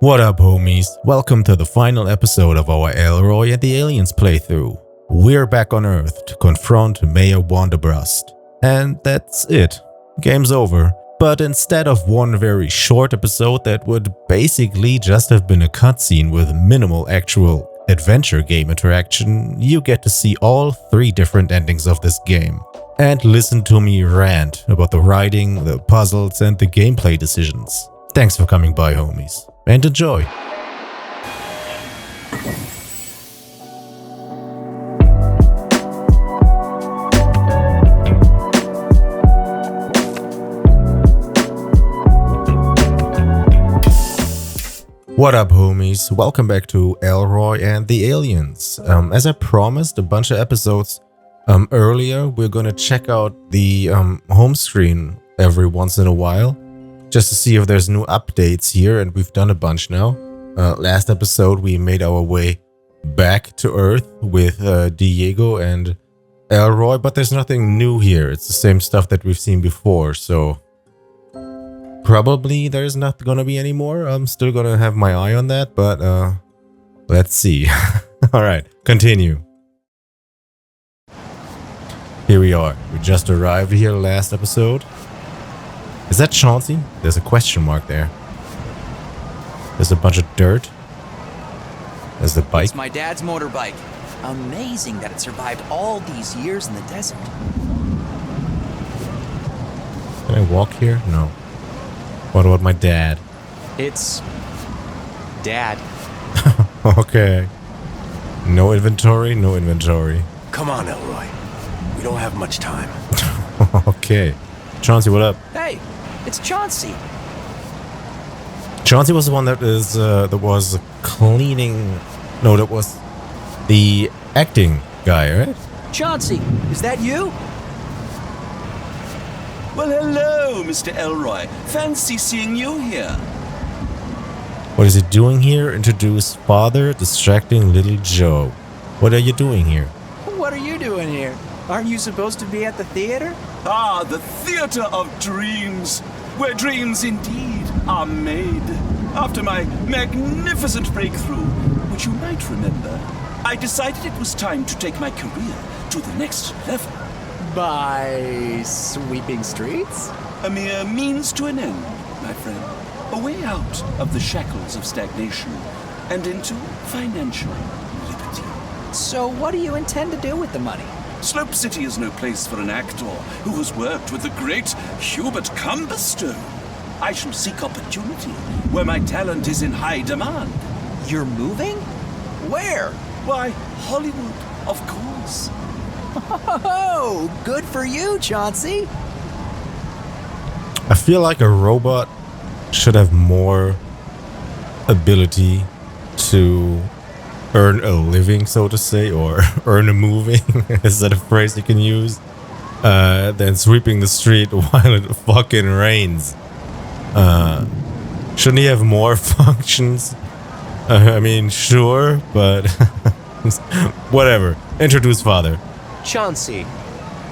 What up, homies? Welcome to the final episode of our Elroy and the Aliens playthrough. We're back on Earth to confront Mayor Wundershake. And that's it. Game's over. But instead of one very short episode that would basically just have been a cutscene with minimal actual adventure game interaction, you get to see all 3 different endings of this game. And listen to me rant about the writing, the puzzles, and the gameplay decisions. Thanks for coming by, homies. And enjoy! What up, homies? Welcome back to Elroy and the Aliens. As I promised a bunch of episodes earlier, we're gonna check out the home screen every once in a while, just to see if there's new updates here, and we've done a bunch now. Last episode we made our way back to Earth with Diego and Elroy, but there's nothing new here. It's the same stuff that we've seen before, so probably there's not gonna be any more. I'm still gonna have my eye on that, but let's see. Alright, continue. Here we are. We just arrived here last episode. Is that Chauncey? There's a question mark there. There's a bunch of dirt. There's the bike. It's my dad's motorbike. Amazing that it survived all these years in the desert. Can I walk here? No. What about my dad? It's... Dad. Okay. No inventory, no inventory. Come on, Elroy. We don't have much time. Okay. Chauncey, what up? Hey, it's Chauncey. Chauncey was the one that was cleaning. No, that was the acting guy, right? Chauncey, is that you? Well, hello, Mr. Elroy. Fancy seeing you here. What is he doing here? Introduce father, distracting little Joe. What are you doing here? What are you doing here? Aren't you supposed to be at the theater? Ah, the theater of dreams, where dreams indeed are made. After my magnificent breakthrough, which you might remember, I decided it was time to take my career to the next level. By sweeping streets? A mere means to an end, my friend. A way out of the shackles of stagnation and into financial liberty. So what do you intend to do with the money? Slope City is no place for an actor who has worked with the great Hubert Cumberstone. I shall seek opportunity where my talent is in high demand. You're moving? Where? Why, Hollywood, of course. Oh, good for you, Chauncey. I feel like a robot should have more ability to earn a living, so to say, or earn a moving. Is that a phrase you can use? Than sweeping the street while it fucking rains. Shouldn't he have more functions? I mean, sure, but whatever. Introduce father. Chauncey,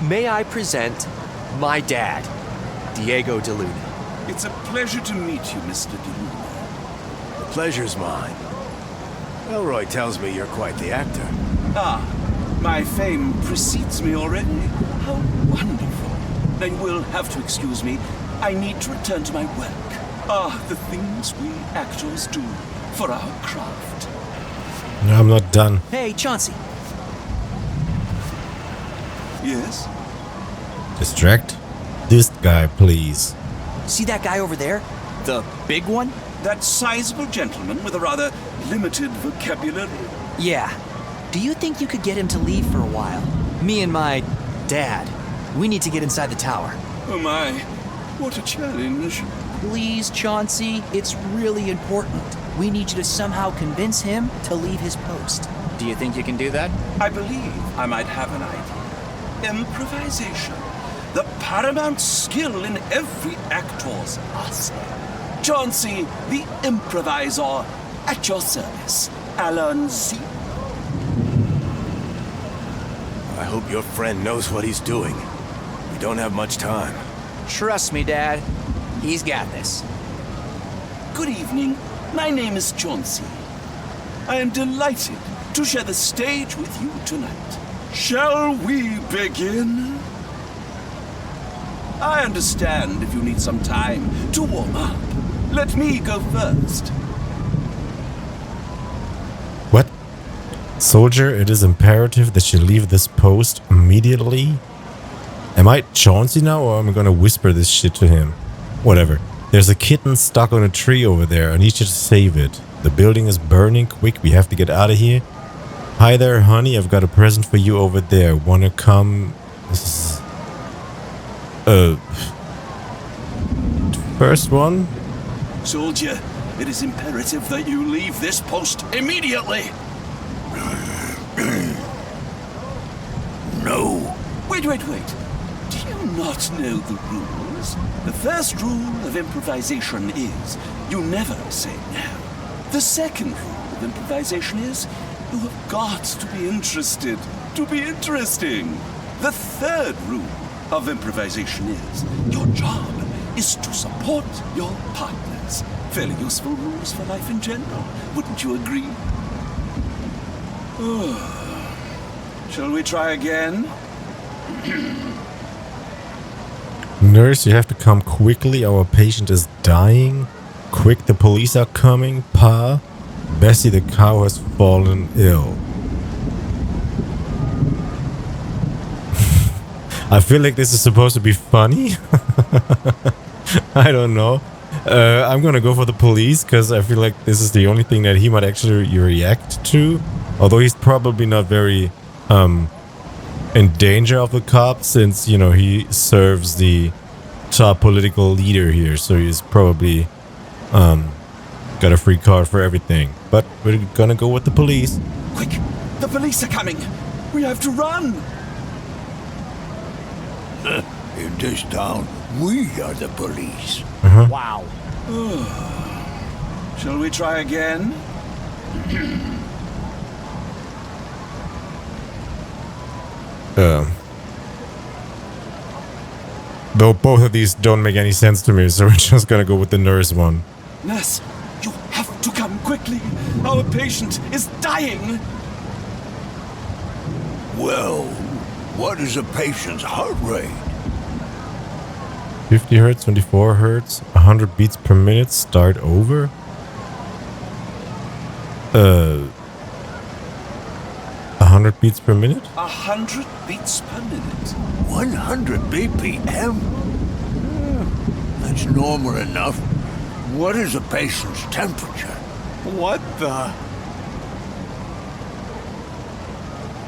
may I present my dad, Diego de Luna. It's a pleasure to meet you, Mr. DeLuna. The pleasure's mine. Elroy tells me you're quite the actor. Ah, my fame precedes me already. How wonderful. Then you will have to excuse me. I need to return to my work. Ah, the things we actors do for our craft. No, I'm not done. Hey, Chauncey. Yes? Distract this guy, please. See that guy over there? The big one? That sizable gentleman with a rather limited vocabulary? Yeah. Do you think you could get him to leave for a while? Me and my dad. We need to get inside the tower. Oh my, what a challenge. Please, Chauncey, it's really important. We need you to somehow convince him to leave his post. Do you think you can do that? I believe I might have an idea. Improvisation. The paramount skill in every actor's arsenal. Chauncey, the improviser, at your service. Alan Z. I hope your friend knows what he's doing. We don't have much time. Trust me, Dad. He's got this. Good evening. My name is Chauncey. I am delighted to share the stage with you tonight. Shall we begin? I understand if you need some time to warm up. Let me go first. What? Soldier, it is imperative that you leave this post immediately. Am I Chauncey now, or am I gonna whisper this shit to him? Whatever. There's a kitten stuck on a tree over there. I need you to save it. The building is burning. Quick, we have to get out of here. Hi there, honey. I've got a present for you over there. Wanna come? This is... First one? Soldier, it is imperative that you leave this post immediately. No. Wait. Do you not know the rules? The first rule of improvisation is you never say no. The second rule of improvisation is you have got to be interested to be interesting. The third rule of improvisation is your job is to support your partners. Fairly useful rules for life in general, wouldn't you agree? Shall we try again? Nurse, you have to come quickly. Our patient is dying. Quick, the police are coming. Pa, Bessie the cow has fallen ill. I feel like this is supposed to be funny. I don't know. I'm gonna go for the police because I feel like this is the only thing that he might actually react to. Although he's probably not very in danger of the cops, since, you know, he serves the top political leader here, so he's probably got a free card for everything. But we're gonna go with the police. Quick! The police are coming! We have to run! In this town, we are the police. Wow. Shall we try again? Though both of these don't make any sense to me, so we're just gonna go with the nurse one. Nurse, you have to come quickly. Our patient is dying. Well, what is a patient's heart rate? 50 hertz, 24 hertz, 100 beats per minute, start over? 100 beats per minute? 100 beats per minute. 100 BPM? That's normal enough. What is a patient's temperature? What the?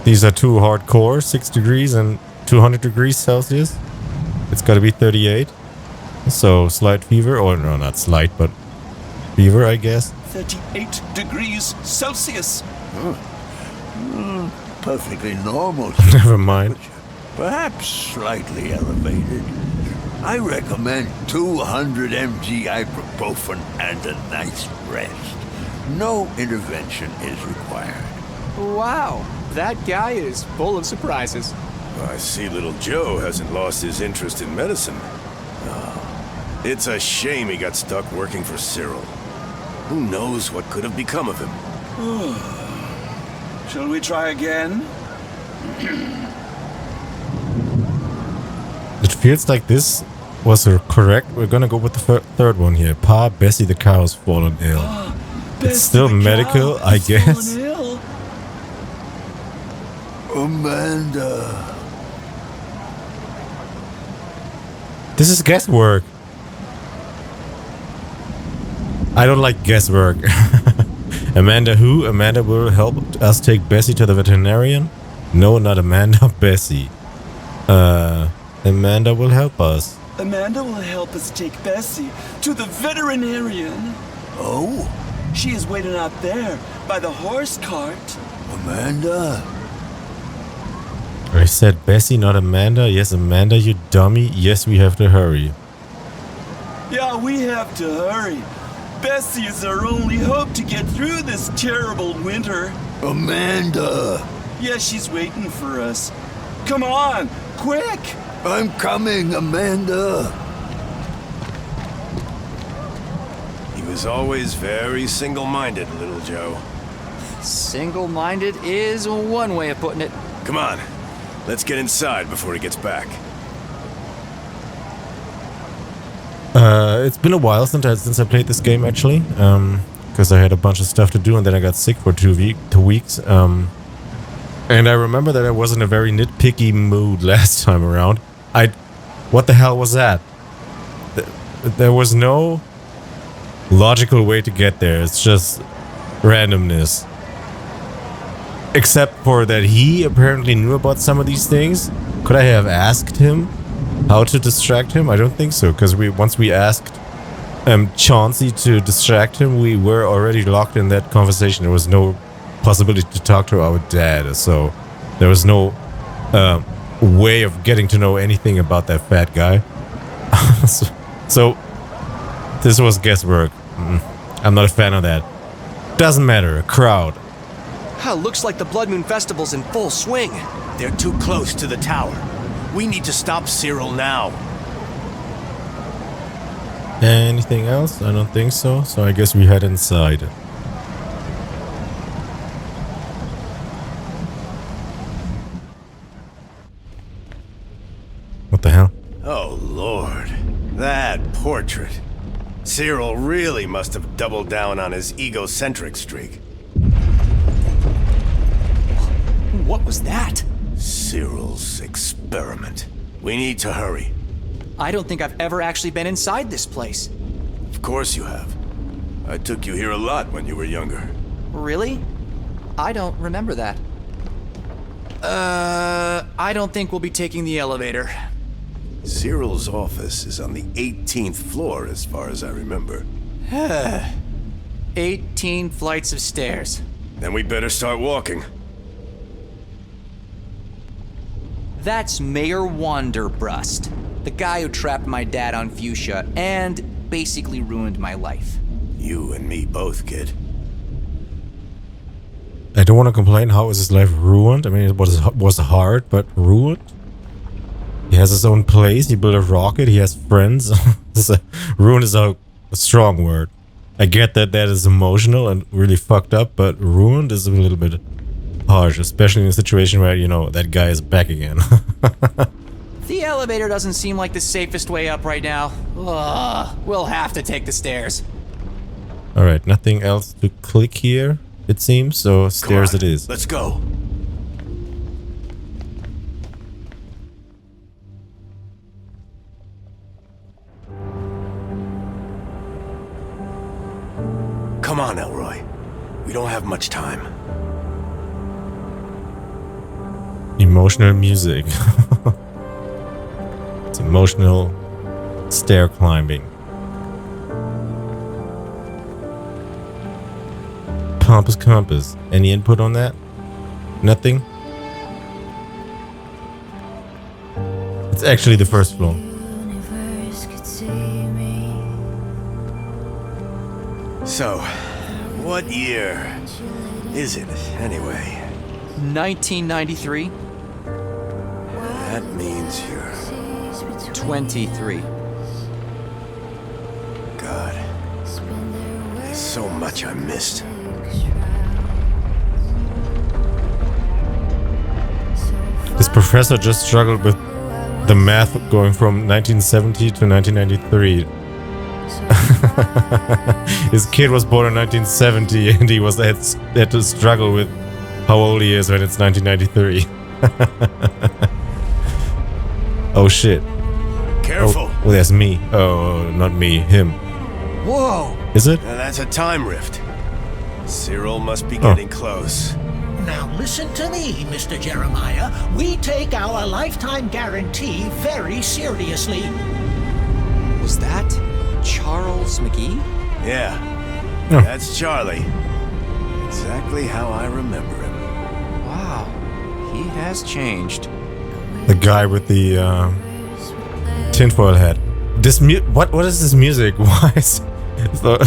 These are too hardcore, 6 degrees and 200 degrees Celsius. It's gotta be 38. So, slight fever, or no, not slight, but fever, I guess. 38 degrees Celsius. Perfectly normal. Never mind. Perhaps slightly elevated. I recommend 200 mg ibuprofen and a night's rest. No intervention is required. Wow, that guy is full of surprises. I see little Joe hasn't lost his interest in medicine. It's a shame he got stuck working for Cyril. Who knows what could have become of him? Shall we try again? It feels like this was correct. We're gonna go with the third one here. Pa, Bessie the cow has fallen ill. It's still medical, I guess. Amanda. This is guesswork. I don't like guesswork. Amanda who? Amanda will help us take Bessie to the veterinarian? No, not Amanda, Bessie. Amanda will help us. Amanda will help us take Bessie to the veterinarian. Oh, She is waiting out there by the horse cart. Amanda. I said Bessie, not Amanda. Yes, Amanda, you dummy. Yes, we have to hurry. Yeah, we have to hurry. Bessie is our only hope to get through this terrible winter. Amanda. Yeah, she's waiting for us. Come on, quick! I'm coming, Amanda. He was always very single-minded, little Joe. Single-minded is one way of putting it. Come on, let's get inside before he gets back. It's been a while since I played this game, actually. Because I had a bunch of stuff to do and then I got sick for 2 weeks. And I remember that I was in a very nitpicky mood last time around. What the hell was that? There was no logical way to get there. It's just randomness. Except for that he apparently knew about some of these things. Could I have asked him how to distract him? I don't think so, because once we asked Chauncey to distract him, we were already locked in that conversation. There was no possibility to talk to our dad, so there was no way of getting to know anything about that fat guy. so this was guesswork. I'm not a fan of that. Doesn't matter. A crowd. Looks like the Blood Moon Festival's in full swing. They're too close to the tower. We need to stop Cyril now. Anything else? I don't think so. So I guess we head inside. What the hell? Oh, Lord. That portrait. Cyril really must have doubled down on his egocentric streak. What was that? Cyril's experiment. We need to hurry. I don't think I've ever actually been inside this place. Of course you have. I took you here a lot when you were younger. Really? I don't remember that. I don't think we'll be taking the elevator. Cyril's office is on the 18th floor, as far as I remember. 18 flights of stairs. Then we better start walking. That's Mayor Wundershake, the guy who trapped my dad on Fuchsia and basically ruined my life. You and me both, kid. I don't want to complain. How is his life ruined? I mean, it was hard, but ruined? He has his own place. He built a rocket. He has friends. Ruined is a strong word. I get that is emotional and really fucked up, but ruined is a little bit harsh, especially in a situation where, you know, that guy is back again. The elevator doesn't seem like the safest way up right now. Ugh, we'll have to take the stairs. Alright, nothing else to click here, it seems, so stairs it is. Let's go. Come on, Elroy. We don't have much time. Emotional music. It's emotional stair climbing. Pompous compass. Any input on that? Nothing? It's actually the first floor. So, what year is it, anyway? 1993? That means you're... 23. God. There's so much I missed. This professor just struggled with the math going from 1970 to 1993. His kid was born in 1970 and he had to struggle with how old he is when it's 1993. Oh shit. Careful. Oh, that's me. Oh, not me. Him. Whoa! Is it? Now that's a time rift. Cyril must be getting close. Now listen to me, Mr. Jeremiah. We take our lifetime guarantee very seriously. Was that Charles McGee? Yeah. Oh. That's Charlie. Exactly how I remember him. Wow, he has changed. The guy with the tinfoil hat. This what is this music? Why is so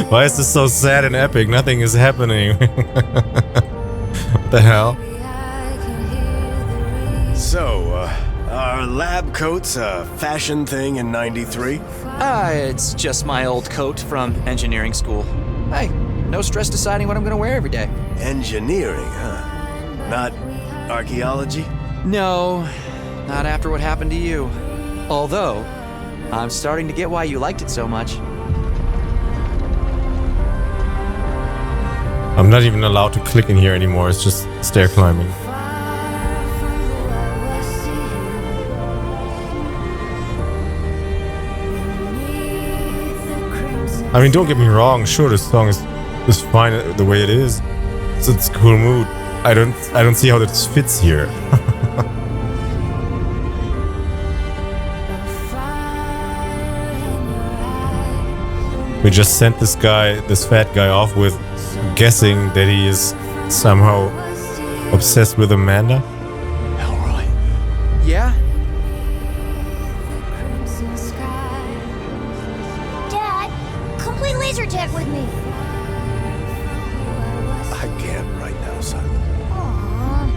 why is this so sad and epic? Nothing is happening. What the hell? So, Are lab coats a fashion thing in '93? It's just my old coat from engineering school. Hey, no stress deciding what I'm gonna wear every day. Engineering, huh? Not archaeology? No, not after what happened to you. Although, I'm starting to get why you liked it so much. I'm not even allowed to click in here anymore. It's just stair climbing. I mean, don't get me wrong. Sure, this song is fine the way it is. It's a cool mood. I don't see how this fits here. We just sent this fat guy off with guessing that he is somehow obsessed with Amanda. Elroy. Yeah? Dad, complete laser tag with me. I can't right now, son. Aww.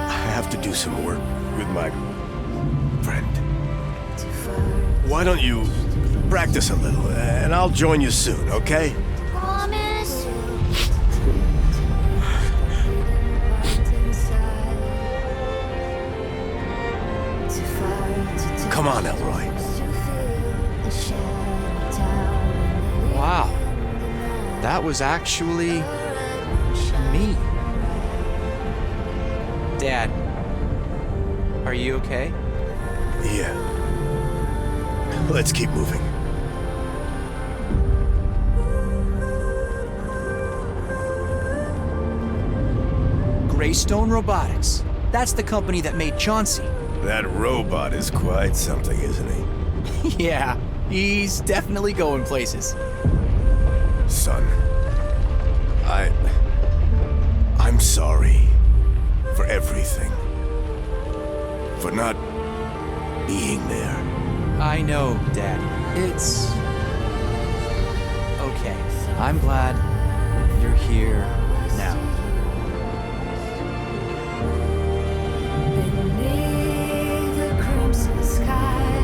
I have to do some work with my friend. Why don't you practice a little, and I'll join you soon, okay? Promise? Come on, Elroy. Wow. That was actually me. Dad, are you okay? Yeah. Let's keep moving. Greystone Robotics. That's the company that made Chauncey. That robot is quite something, isn't he? Yeah, he's definitely going places. Son, I'm sorry for everything. For not being there. I know, Dad. It's okay. I'm glad you're here now. Beneath the crimson sky,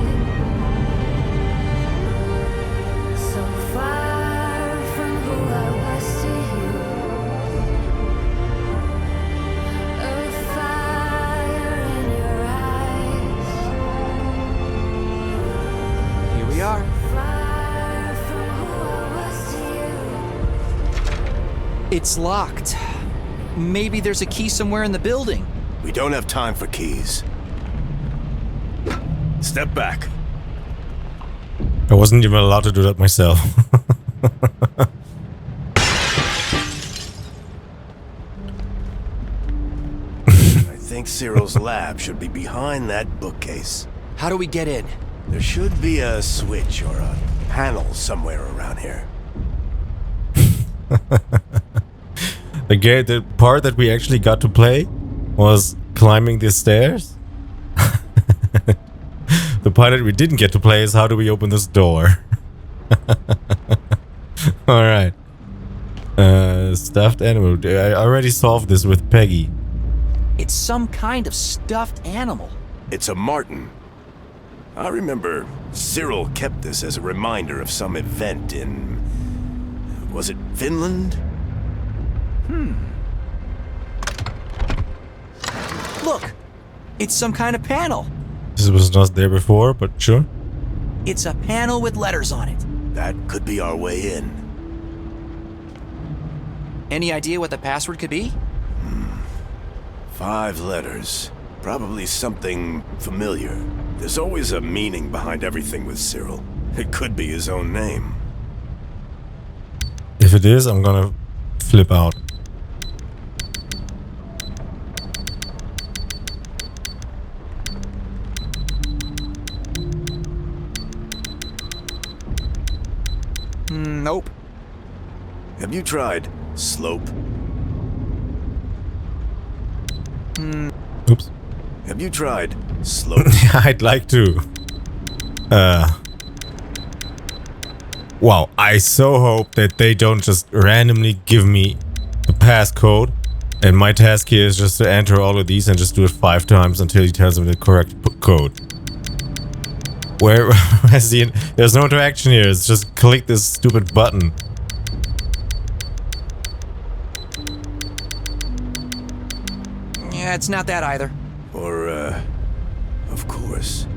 so far from who I was to you, a fire in your eyes. Here we are. Far from who I was to you. It's locked. Maybe there's a key somewhere in the building. We don't have time for keys. Step back. I wasn't even allowed to do that myself. I think Cyril's lab should be behind that bookcase. How do we get in? There should be a switch or a panel somewhere around here. The part that we actually got to play was climbing the stairs. The part that we didn't get to play is how do we open this door. Alright. Stuffed animal. I already solved this with Peggy. It's some kind of stuffed animal. It's a marten. I remember Cyril kept this as a reminder of some event in... was it Finland? Look, it's some kind of panel. This was not there before, but sure. It's a panel with letters on it. That could be our way in. Any idea what the password could be? 5 letters. Probably something familiar. There's always a meaning behind everything with Cyril. It could be his own name. If it is, I'm gonna flip out. Nope. Have you tried slope? Oops. Have you tried slope? I'd like to. Wow, I so hope that they don't just randomly give me the passcode And my task here is just to enter all of these and just do it 5 times until he tells me the correct code. Where has he? There's no interaction here. It's just click this stupid button. Yeah, it's not that either. Or, of course.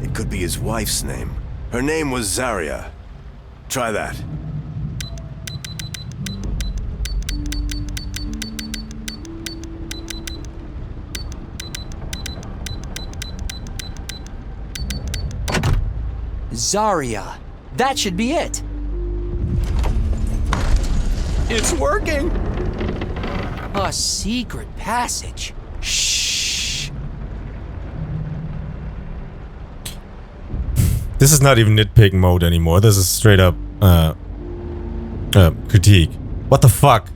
It could be his wife's name. Her name was Zarya. Try that. Zarya. That should be it. It's working! A secret passage. Shh. This is not even nitpicking mode anymore. This is straight up critique. What the fuck?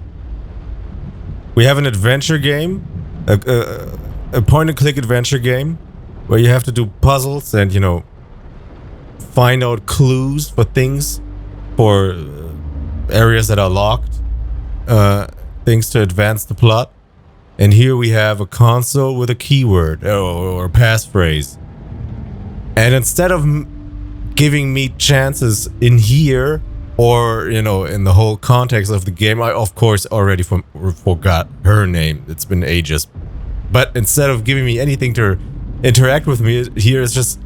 We have an adventure game, a point-and-click adventure game, where you have to do puzzles and, you know, find out clues for things, for areas that are locked, things to advance the plot. And here we have a console with a keyword or a passphrase. And instead of giving me chances in here, or, you know, in the whole context of the game, I of course already forgot her name. It's been ages. But instead of giving me anything to interact with me, here is just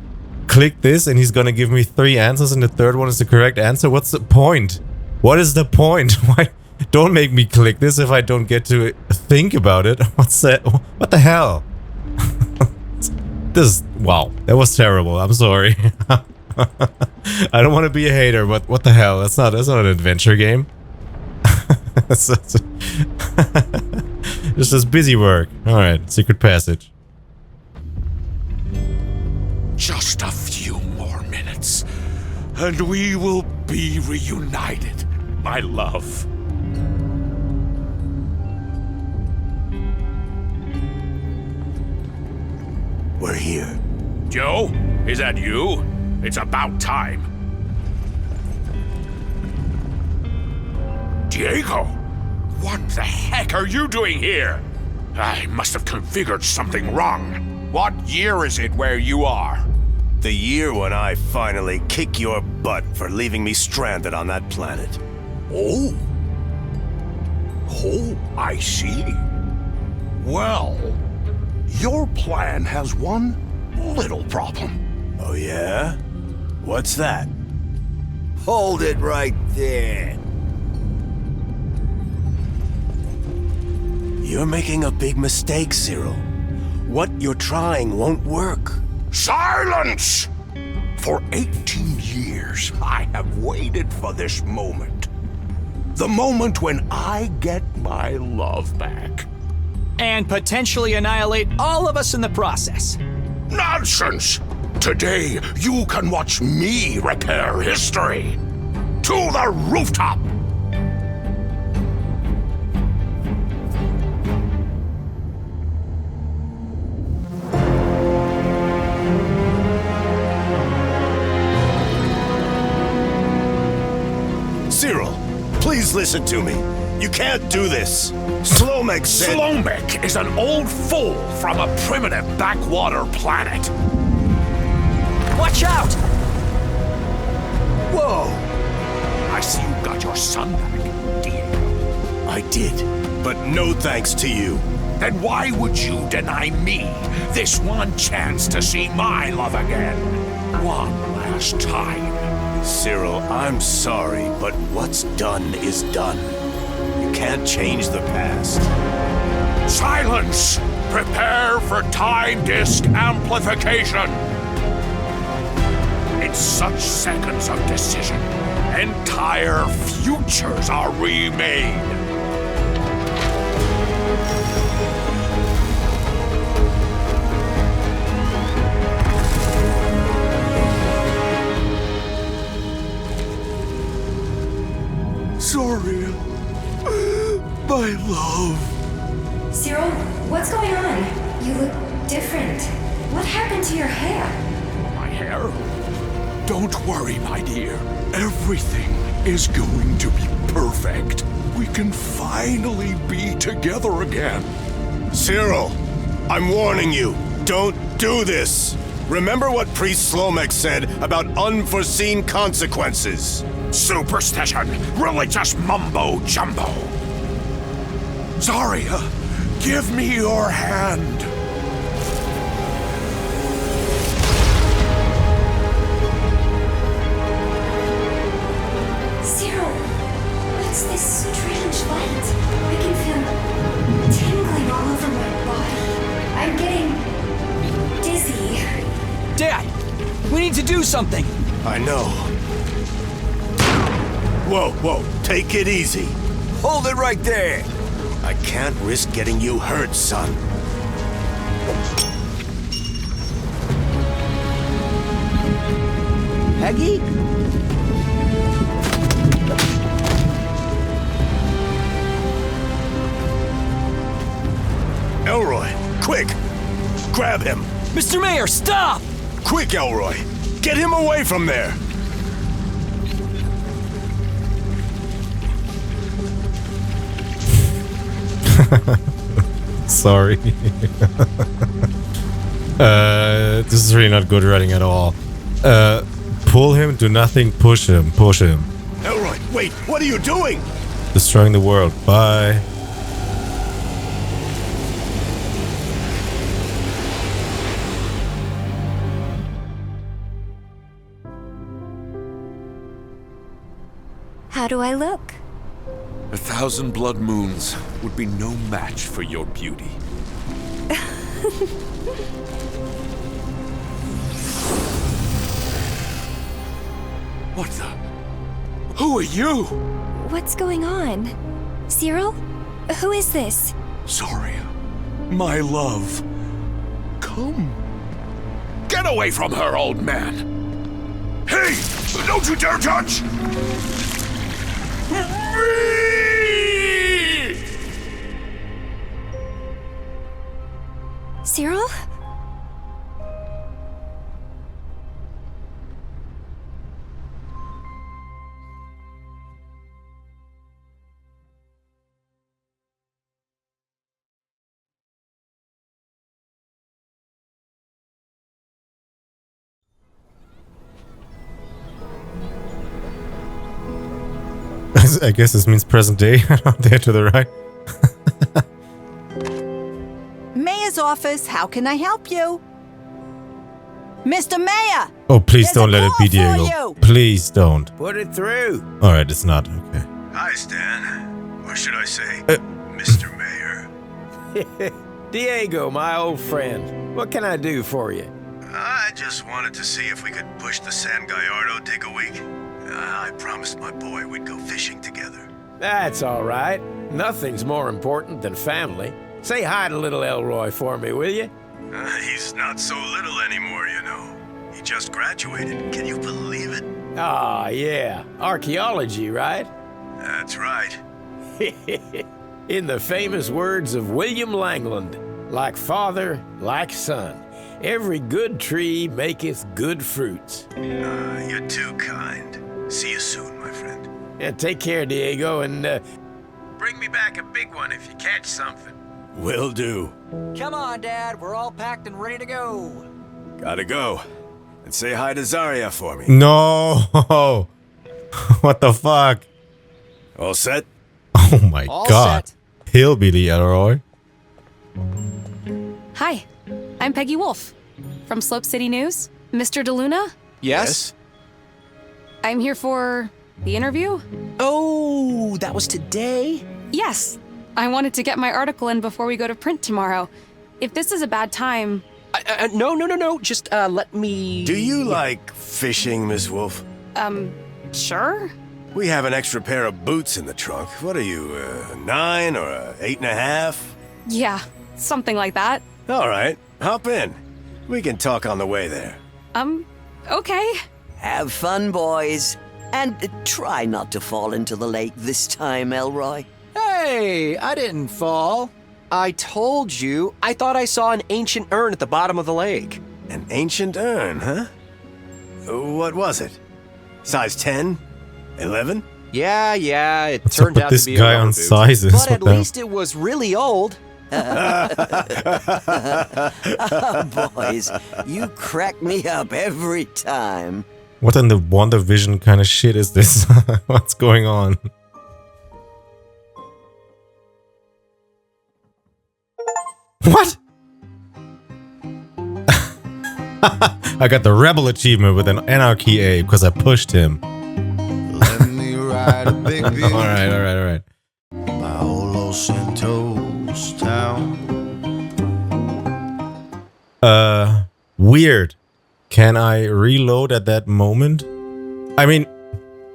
click this and he's gonna give me 3 answers and the third one is the correct answer. What's the point? What is the point? Why? Don't make me click this if I don't get to think about it. What's that? What the hell? This, wow, that was terrible. I'm sorry. I don't want to be a hater, but what the hell? That's not an adventure game. It's just busy work. All right, secret passage. Just a few more minutes, and we will be reunited, my love. We're here. Joe, is that you? It's about time. Diego, what the heck are you doing here? I must have configured something wrong. What year is it where you are? The year when I finally kick your butt for leaving me stranded on that planet. Oh. Oh, I see. Well, your plan has one little problem. Oh yeah? What's that? Hold it right there. You're making a big mistake, Cyril. What you're trying won't work. Silence! For 18 years, I have waited for this moment. The moment when I get my love back. And potentially annihilate all of us in the process. Nonsense! Today, you can watch me repair history. To the rooftop! Cyril, please listen to me. You can't do this. Slomek said... Slomek is an old fool from a primitive backwater planet. Watch out! Whoa! I see you got your son back, Diego. I did, but no thanks to you. Then why would you deny me this one chance to see my love again? One last time. Cyril, I'm sorry, but what's done is done. You can't change the past. Silence! Prepare for time disk amplification! In such seconds of decision, entire futures are remade. Sorry, my love. Cyril, what's going on? You look different. What happened to your hair? My hair? Don't worry, my dear. Everything is going to be perfect. we can finally be together again. Cyril, I'm warning you. Don't do this. Remember what Priest Slomek said about unforeseen consequences. Superstition, religious mumbo-jumbo. Zarya, give me your hand. Cyril, what's this strange light? I can feel tingling all over my body. I'm getting dizzy. Dad, we need to do something. I know. Whoa, take it easy. Hold it right there. I can't risk getting you hurt, son. Peggy? Elroy, quick! Grab him! Mr. Mayor, stop! Quick, Elroy! Get him away from there! Sorry. This is really not good writing at all. Pull him, do nothing, push him. Elroy, wait, what are you doing? Destroying the world. Bye. How do I look? 1,000 blood moons would be no match for your beauty. What the? Who are you? What's going on? Cyril? Who is this? Zarya, my love. Come. Get away from her, old man. Hey! Don't you dare touch! Cyril? I guess this means present day. There to the right. Mayor's office, how can I help you? Mr. Mayor! Oh, please There's don't a let it be call for Diego. you. Please don't. Put it through. Alright, it's not. Okay. Hi, Stan. Or should I say, Mr. Mayor? Diego, my old friend. What can I do for you? I just wanted to see if we could push the San Gallardo dig a week. I promised my boy we'd go fishing together. That's all right. Nothing's more important than family. Say hi to little Elroy for me, will you? He's not so little anymore, you know. He just graduated. Can you believe it? Ah, yeah. Archaeology, right? That's right. In the famous words of William Langland, like father, like son, every good tree maketh good fruits. You're too kind. See you soon, my friend. Yeah, take care, Diego, and bring me back a big one if you catch something. Will do. Come on, Dad. We're all packed and ready to go. Gotta go. And say hi to Zarya for me. No! What the fuck? All set? Oh my All god. set. Hillbilly Elroy. Hi, I'm Peggy Wolf from Slope City News. Mr. DeLuna? Yes? I'm here for the interview? Oh, that was today? Yes. I wanted to get my article in before we go to print tomorrow. If this is a bad time... No. Just let me... Do you like fishing, Miss Wolf? Sure? We have an extra pair of boots in the trunk. What are you, 9 or 8.5? Yeah, something like that. All right, hop in. We can talk on the way there. Okay. Have fun, boys. And try not to fall into the lake this time, Elroy. Hey, I didn't fall. I told you, I thought I saw an ancient urn at the bottom of the lake. An ancient urn, huh? What was it? Size 10? 11? Yeah, it What's up turned with out this to be guy a rubber on boot. sizes? But What at the hell? least it was really old. Boys, you crack me up every time. What in the WandaVision kind of shit is this? What's going on? What? I got the rebel achievement with an anarchy A because I pushed him. Let me ride a big All right. by old Los Santos town. Weird. Can I reload at that moment? I mean,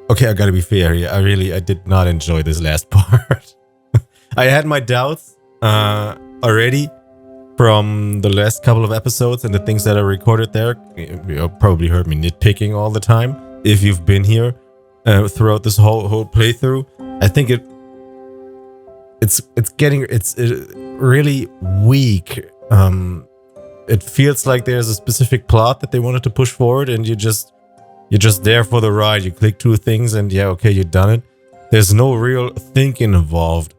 okay, I gotta be fair here. I did not enjoy this last part. I had my doubts already from the last couple of episodes and the things that I recorded there. You probably heard me nitpicking all the time. If you've been here throughout this whole playthrough, I think it's really weak. It feels like there's a specific plot that they wanted to push forward, and you're just there for the ride. You click two things, and yeah, okay, you've done it. There's no real thinking involved.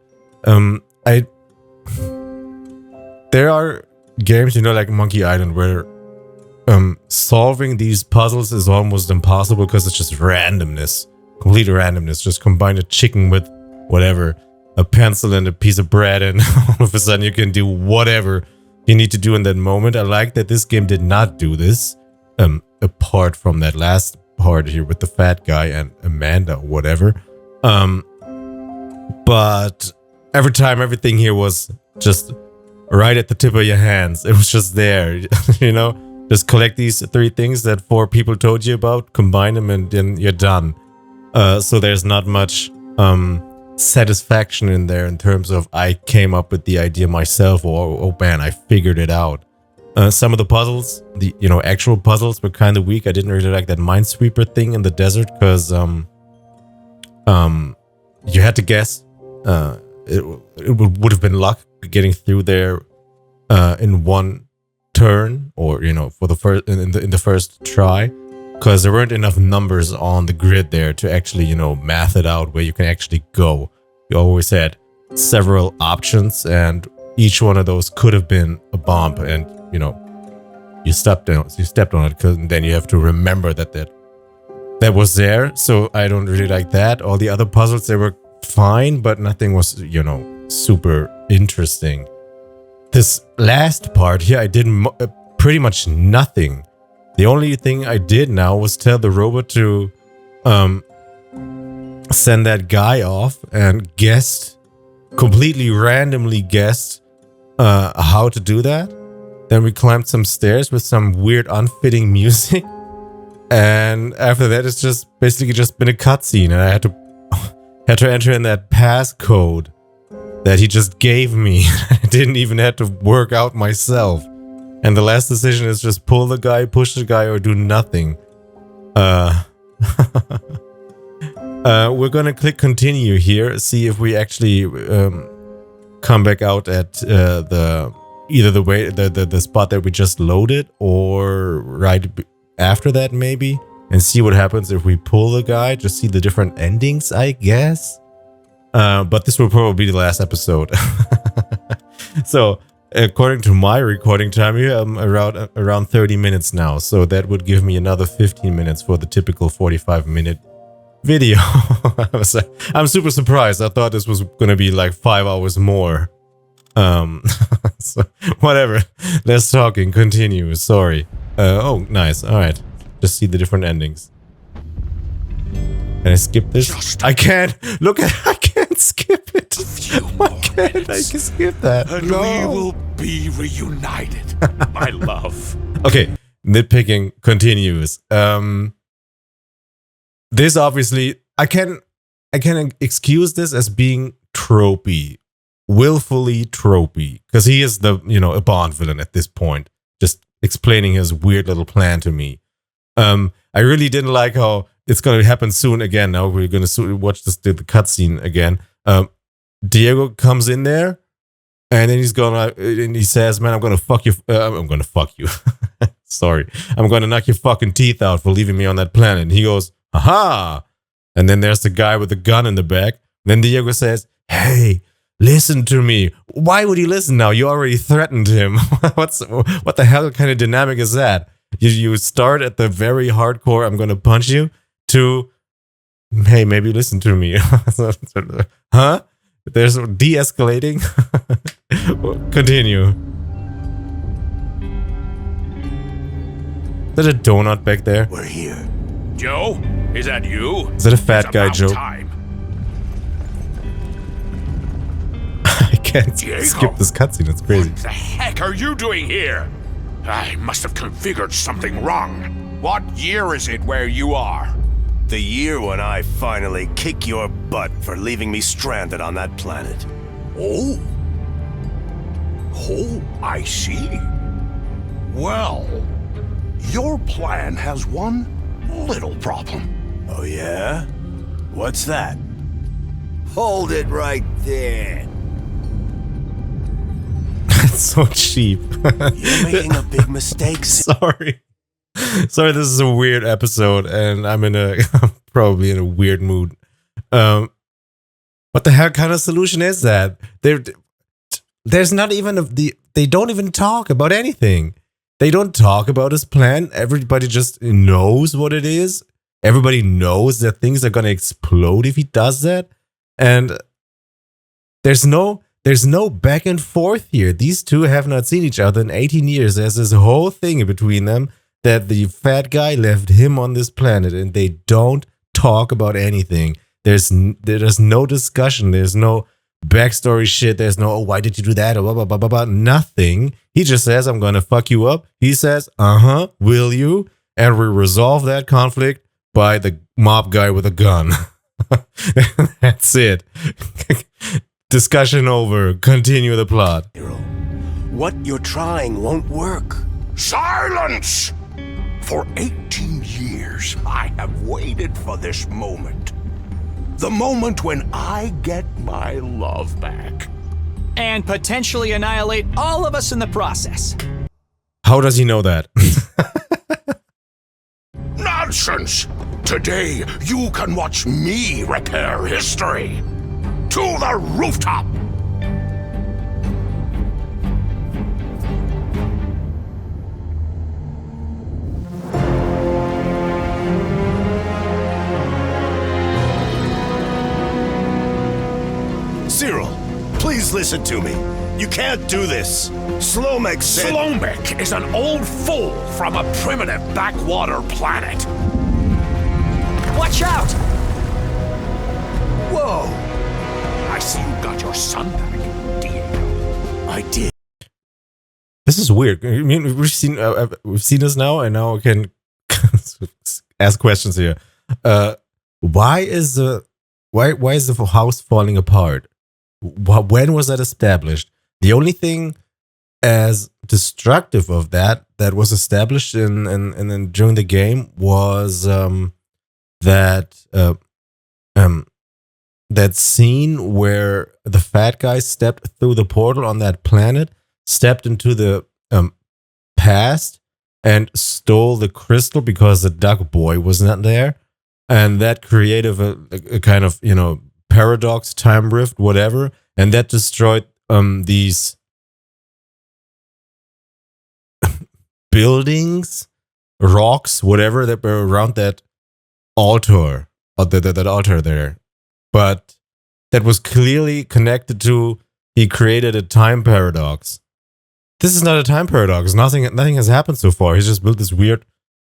There are games, like Monkey Island, where solving these puzzles is almost impossible because it's just randomness, complete randomness. Just combine a chicken with whatever, a pencil and a piece of bread, and all of a sudden you can do whatever you need to do in that moment. I like that this game did not do this, apart from that last part here with the fat guy and Amanda or whatever. But every time, everything here was just right at the tip of your hands. It was just there, just collect these 3 things that 4 people told you about, combine them, and then you're done. So there's not much satisfaction in there in terms of I came up with the idea myself, or oh man, I figured it out. Some of the puzzles, the actual puzzles, were kind of weak. I didn't really like that minesweeper thing in the desert because you had to guess. It would have been luck getting through there in one turn, or for the first in the first try, because there weren't enough numbers on the grid there to actually math it out where you can actually go. You always had several options, and each one of those could have been a bomb, and you stepped on it, because then you have to remember that was there. So I don't really like that. All the other puzzles, they were fine, but nothing was super interesting. This last part here, I did pretty much nothing. The only thing I did now was tell the robot to send that guy off, and completely randomly guessed how to do that. Then we climbed some stairs with some weird unfitting music, and after that it's just basically just been a cutscene, and I had to enter in that passcode that he just gave me. I didn't even have to work out myself. And the last decision is just pull the guy, push the guy, or do nothing. We're gonna click continue here, see if we actually come back out at either the spot that we just loaded, or right after that maybe, and see what happens if we pull the guy. Just see the different endings, I guess. But this will probably be the last episode. So according to my recording time here, I'm around 30 minutes now, so that would give me another 15 minutes for the typical 45-minute video. I'm super surprised. I thought this was gonna be like 5 hours more. So whatever. Let's talking. Continue. Sorry. Oh, nice. All right. Just see the different endings. Can I skip this? I can't. Look at. I can't skip it. Why can't I skip that? And we will be reunited, my love. Okay. Nitpicking continues. This obviously, I can excuse this as being tropey, willfully tropey, because he is the a Bond villain at this point, just explaining his weird little plan to me. I really didn't like how it's gonna happen soon again. Now we're gonna watch the cutscene again. Diego comes in there, and then he says, "Man, I'm gonna fuck you. I'm gonna fuck you. Sorry, I'm gonna knock your fucking teeth out for leaving me on that planet." And he goes, "Aha!" And then there's the guy with the gun in the back. Then Diego says, hey, listen to me. Why would he listen now? You already threatened him. What the hell kind of dynamic is that? You start at the very hardcore, I'm going to punch you, to, hey, maybe listen to me. Huh? There's de-escalating. Continue. Is that a donut back there? We're here. Joe, is that you? Is that a fat guy joke? Time. I can't Diego, skip this cutscene, it's crazy. What the heck are you doing here? I must have configured something wrong. What year is it where you are? The year when I finally kick your butt for leaving me stranded on that planet. Oh. Oh, I see. Well, your plan has one little problem. Oh yeah? What's that? Hold it right there. It's so cheap. You're making a big mistake. Sorry, this is a weird episode, and I'm probably in a weird mood. What the hell kind of solution is that? There's not even they don't even talk about anything. They don't talk about his plan. Everybody just knows what it is. Everybody knows that things are gonna explode if he does that, and there's no back and forth here. These two have not seen each other in 18 years. There's this whole thing between them that the fat guy left him on this planet, and they don't talk about anything. There's no discussion. There's no backstory shit. There's no, oh, why did you do that? Or blah, blah, blah, blah, blah. Nothing. He just says, I'm going to fuck you up. He says, will you? And we resolve that conflict by the mob guy with a gun. That's it. Discussion over. Continue the plot. What you're trying won't work. Silence! For 18 years, I have waited for this moment. The moment when I get my love back. And potentially annihilate all of us in the process. How does he know that? Nonsense! Today, you can watch me repair history. To the rooftop! Cyril, please listen to me. You can't do this. Slomek said... Slomek is an old fool from a primitive backwater planet. Watch out! Whoa! I see you got your son back, Diego. I did. This is weird. I mean, we've seen this now, and now I can ask questions here. Why is the house falling apart? When was that established? The only thing as destructive of that was established in during the game was that scene where the fat guy stepped through the portal on that planet, stepped into the past, and stole the crystal because the duck boy was not there, and that created a kind of, paradox, time rift, whatever, and that destroyed these buildings, rocks, whatever that were around that altar, or that altar there. But that was clearly connected to, he created a time paradox. This is not a time paradox. Nothing has happened so far. He's just built this weird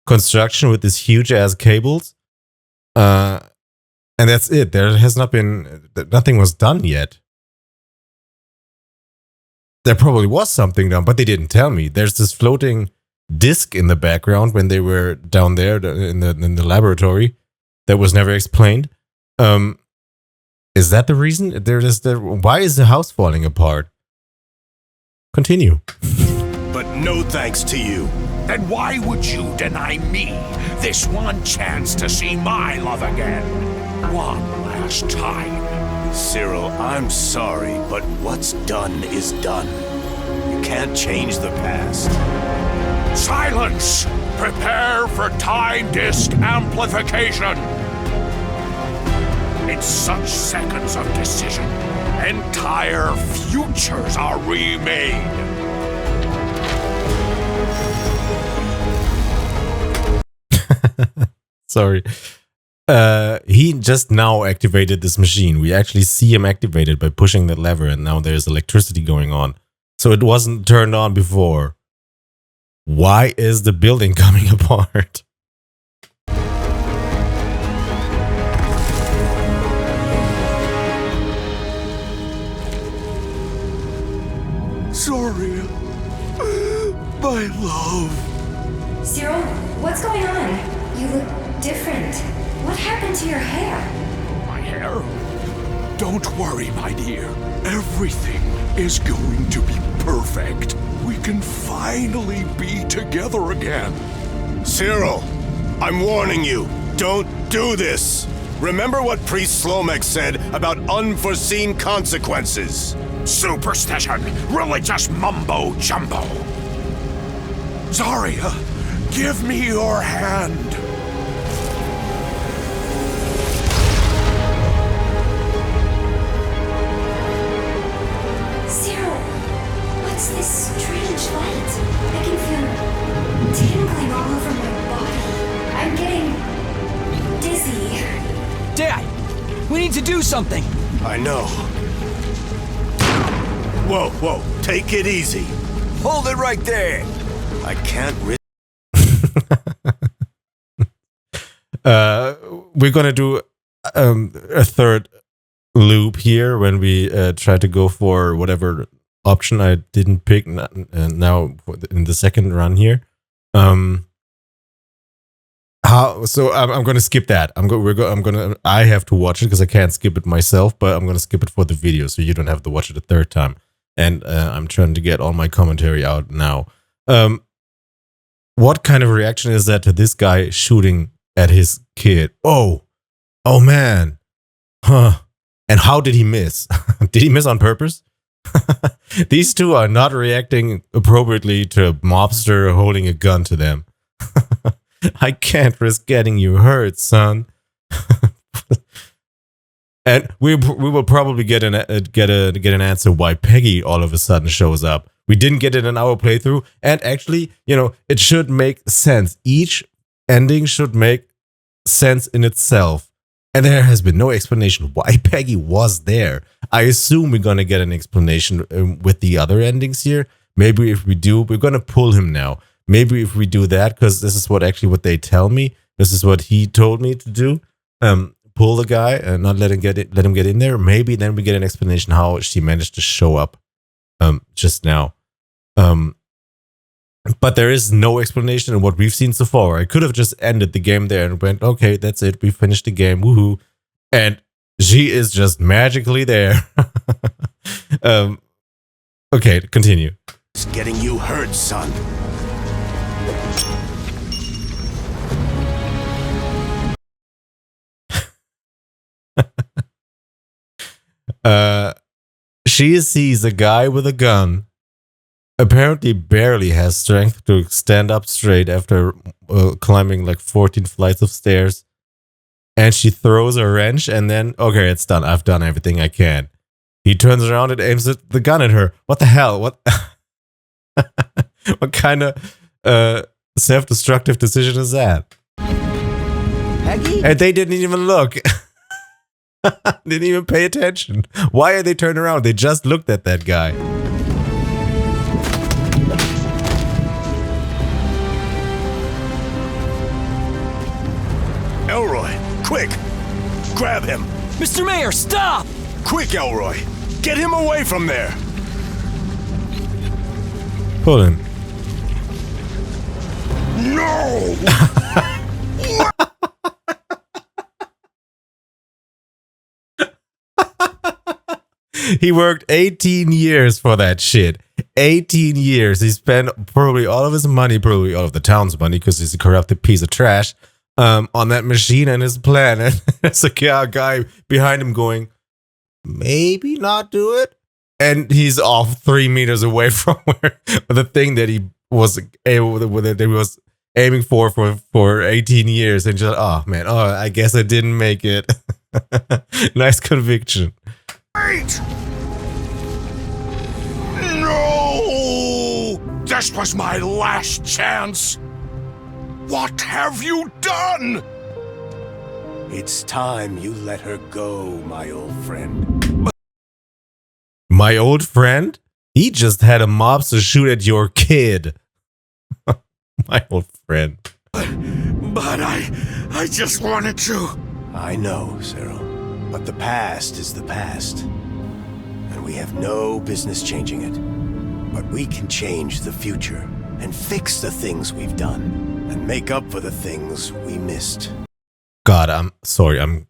construction with these huge ass cables. And that's it. Nothing was done yet. There probably was something done, but they didn't tell me. There's this floating disc in the background when they were down there in the laboratory that was never explained. Is that the reason? Why is the house falling apart? Continue. But no thanks to you. Then why would you deny me this one chance to see my love again? One last time. Cyril, I'm sorry, but what's done is done. You can't change the past. Silence! Prepare for time disk amplification! In such seconds of decision, entire futures are remade. Sorry. He just now activated this machine. We actually see him activated by pushing that lever, and now there's electricity going on. So it wasn't turned on before. Why is the building coming apart? Sorry, my love. Cyril, what's going on? You look different. What happened to your hair? My hair? Don't worry, my dear. Everything is going to be perfect. We can finally be together again. Cyril, I'm warning you. Don't do this. Remember what Priest Slomek said about unforeseen consequences. Superstition, religious mumbo-jumbo. Zarya, give me your hand. Cyril, what's this strange light? I can feel tingling all over my body. I'm getting dizzy. Dad, we need to do something. I know. Whoa, whoa, take it easy. Hold it right there. I can't We're gonna do a third loop here when we try to go for whatever option I didn't pick now in the second run here. So I'm gonna skip that. I have to watch it because I can't skip it myself, but I'm gonna skip it for the video so you don't have to watch it a third time. And I'm trying to get all my commentary out now. What kind of reaction is that to this guy shooting at his kid? Oh man. Huh. And how did he miss? Did he miss on purpose? These two are not reacting appropriately to a mobster holding a gun to them. I can't risk getting you hurt, son. And we will probably get an answer why Peggy all of a sudden shows up. We didn't get it in our playthrough, and actually, it should make sense. Each ending should make sense in itself, and there has been no explanation why Peggy was there. I assume we're gonna get an explanation with the other endings here. Maybe if we do, we're gonna pull him now. Maybe if we do that, because this is what they tell me. This is what he told me to do. Pull the guy and not let him get in there. Maybe then we get an explanation how she managed to show up just now. But there is no explanation in what we've seen so far. I could have just ended the game there and went, okay, that's it. We finished the game. Woohoo. And she is just magically there. Okay, continue. It's getting you hurt, son. She sees a guy with a gun, apparently barely has strength to stand up straight after climbing like 14 flights of stairs, and she throws a wrench and then, okay, it's done. I've done everything I can. He turns around and aims the gun at her. What the hell? What what kind of self-destructive decision is that? Peggy? And they didn't even look. Didn't even pay attention. Why are they turned around? They just looked at that guy. Elroy, quick! Grab him! Mr. Mayor, stop! Quick, Elroy! Get him away from there! Pull him. No! He worked 18 years for that shit. 18 years. He spent probably all of his money, probably all of the town's money, because he's a corrupted piece of trash, on that machine and his plan. And there's a guy behind him going, maybe not do it. And he's off 3 meters away from where the thing that he was aiming for 18 years. And just, oh man, I guess I didn't make it. Nice conviction. Wait! No! This was my last chance! What have you done? It's time you let her go, my old friend. My old friend? He just had a mobster shoot at your kid. My old friend. But I just wanted to. I know, Cyril. But the past is the past. And we have no business changing it. But we can change the future and fix the things we've done and make up for the things we missed. God, I'm sorry, I'm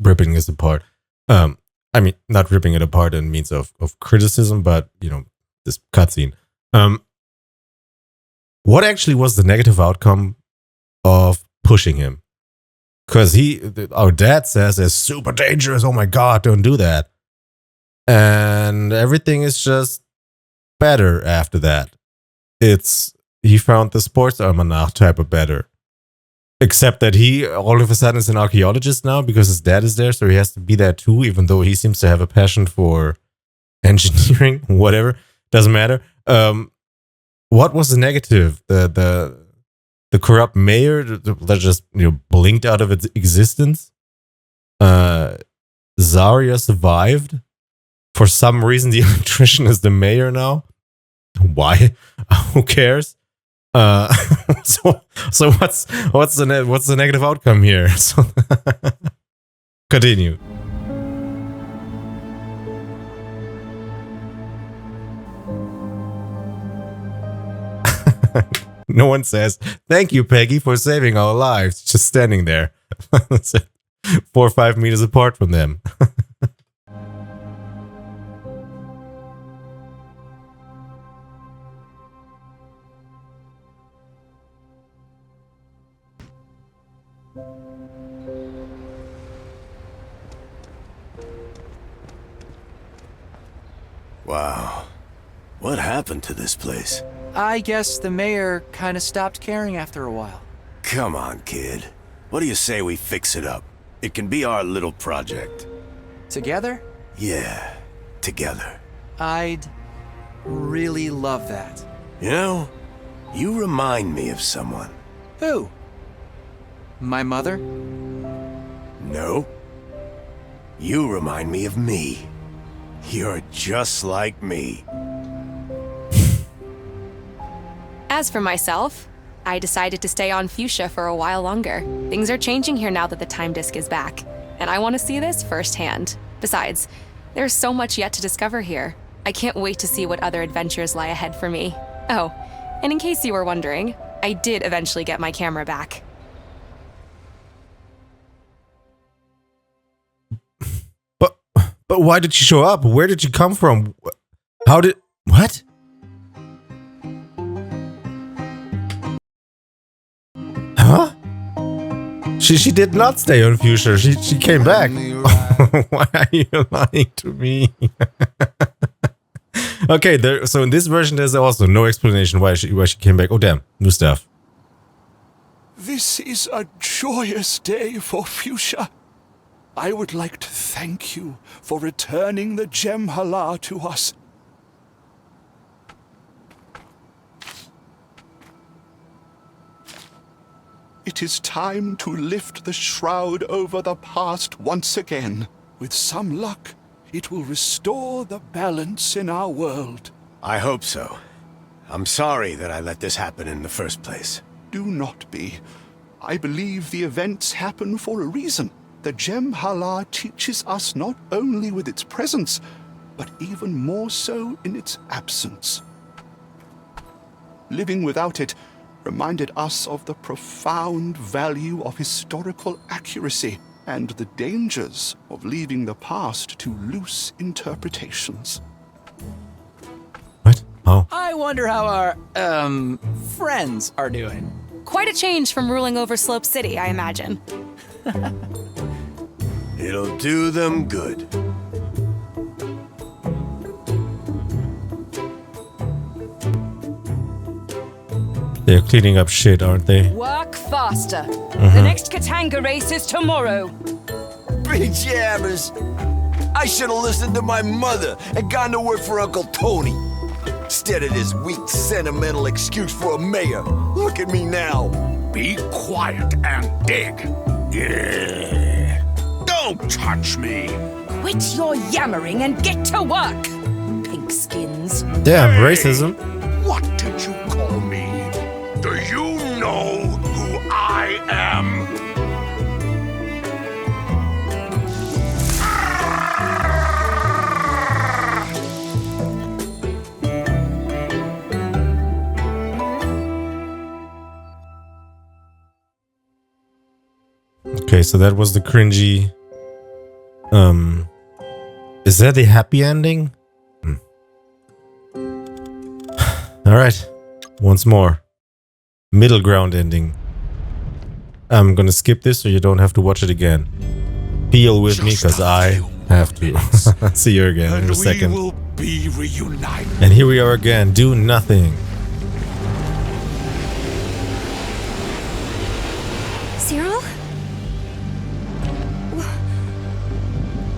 ripping this apart. I mean, not ripping it apart in means of criticism, but, you know, this cutscene. What actually was the negative outcome of pushing him? Because our dad says it's super dangerous. Oh my God, don't do that. And everything is just better after that. He found the sports almanac type of better. Except that he all of a sudden is an archaeologist now because his dad is there, so he has to be there too, even though he seems to have a passion for engineering, whatever. Doesn't matter. What was the negative? The corrupt mayor that just blinked out of its existence? Zarya survived. For some reason, the electrician is the mayor now. Why? Who cares? So what's the negative outcome here? So continue. No one says, "Thank you, Peggy, for saving our lives." Just standing there, 4 or 5 meters apart from them. Wow. What happened to this place? I guess the mayor kind of stopped caring after a while. Come on, kid. What do you say we fix it up? It can be our little project. Together? Yeah, together. I'd really love that. You know, you remind me of someone. Who? My mother? No. You remind me of me. You're just like me. As for myself, I decided to stay on Fuchsia for a while longer. Things are changing here now that the time disk is back, and I want to see this firsthand. Besides, there's so much yet to discover here. I can't wait to see what other adventures lie ahead for me. Oh, and in case you were wondering, I did eventually get my camera back. But why did she show up? Where did she come from? How did... What? Huh? She did not stay on Fuchsia. She came back. Why are you lying to me? Okay, so in this version there's also no explanation why she came back. Oh damn, new stuff. This is a joyous day for Fuchsia. I would like to thank you for returning the gem Hala to us. It is time to lift the shroud over the past once again. With some luck, it will restore the balance in our world. I hope so. I'm sorry that I let this happen in the first place. Do not be. I believe the events happen for a reason. The gem Hala teaches us not only with its presence, but even more so in its absence. Living without it reminded us of the profound value of historical accuracy and the dangers of leaving the past to loose interpretations. What? Oh. I wonder how our, friends are doing. Quite a change from ruling over Slope City, I imagine. It'll do them good. They're cleaning up shit, aren't they? Work faster. The next Katanga race is tomorrow. Jammers! I should have listened to my mother and gone to work for Uncle Tony. Instead of this weak, sentimental excuse for a mayor. Look at me now. Be quiet and dig. Yeah. Don't touch me. Quit your yammering and get to work, pigskins. Damn, racism. What did you call me? Do you know who I am? Okay, so that was the cringy. Is that the happy ending? Alright, once more. Middle ground ending. I'm gonna skip this so you don't have to watch it again. Feel with me, because I have to. See you again in a second. We will be reunited. And here we are again, do nothing. Cyril?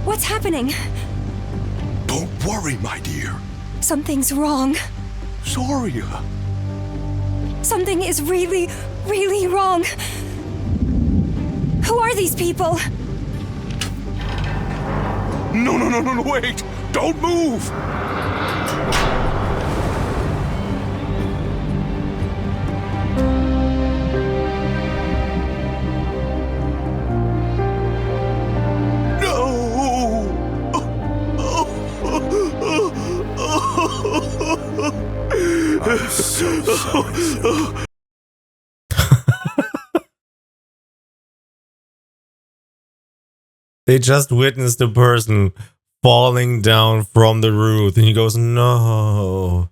What's happening? Don't worry, my dear. Something's wrong. Sorry. Something is really, really wrong. Who are these people? No, wait! Don't move! I'm so sorry. They just witnessed a person falling down from the roof, and he goes, "No,